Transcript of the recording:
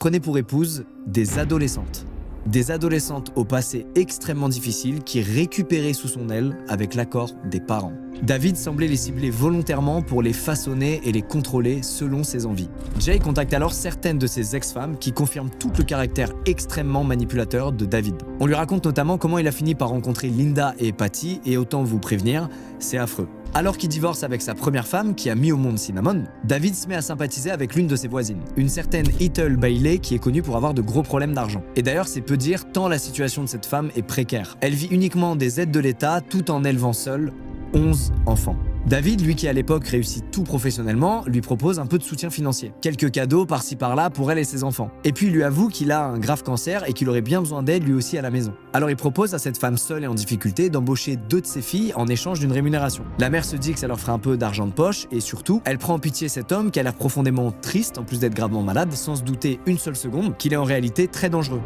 Prenez pour épouse des adolescentes. Des adolescentes au passé extrêmement difficile qui récupéraient sous son aile avec l'accord des parents. David semblait les cibler volontairement pour les façonner et les contrôler selon ses envies. Jay contacte alors certaines de ses ex-femmes qui confirment tout le caractère extrêmement manipulateur de David. On lui raconte notamment comment il a fini par rencontrer Linda et Patty, et autant vous prévenir, c'est affreux. Alors qu'il divorce avec sa première femme, qui a mis au monde Cinnamon, David se met à sympathiser avec l'une de ses voisines, une certaine Ethel Bailey qui est connue pour avoir de gros problèmes d'argent. Et d'ailleurs, c'est peu dire tant la situation de cette femme est précaire. Elle vit uniquement des aides de l'État tout en élevant seule 11 enfants. David, lui qui à l'époque réussit tout professionnellement, lui propose un peu de soutien financier. Quelques cadeaux par-ci par-là pour elle et ses enfants. Et puis il lui avoue qu'il a un grave cancer et qu'il aurait bien besoin d'aide lui aussi à la maison. Alors il propose à cette femme seule et en difficulté d'embaucher 2 de ses filles en échange d'une rémunération. La mère se dit que ça leur ferait un peu d'argent de poche et surtout, elle prend en pitié cet homme qui a l'air profondément triste en plus d'être gravement malade, sans se douter une seule seconde qu'il est en réalité très dangereux.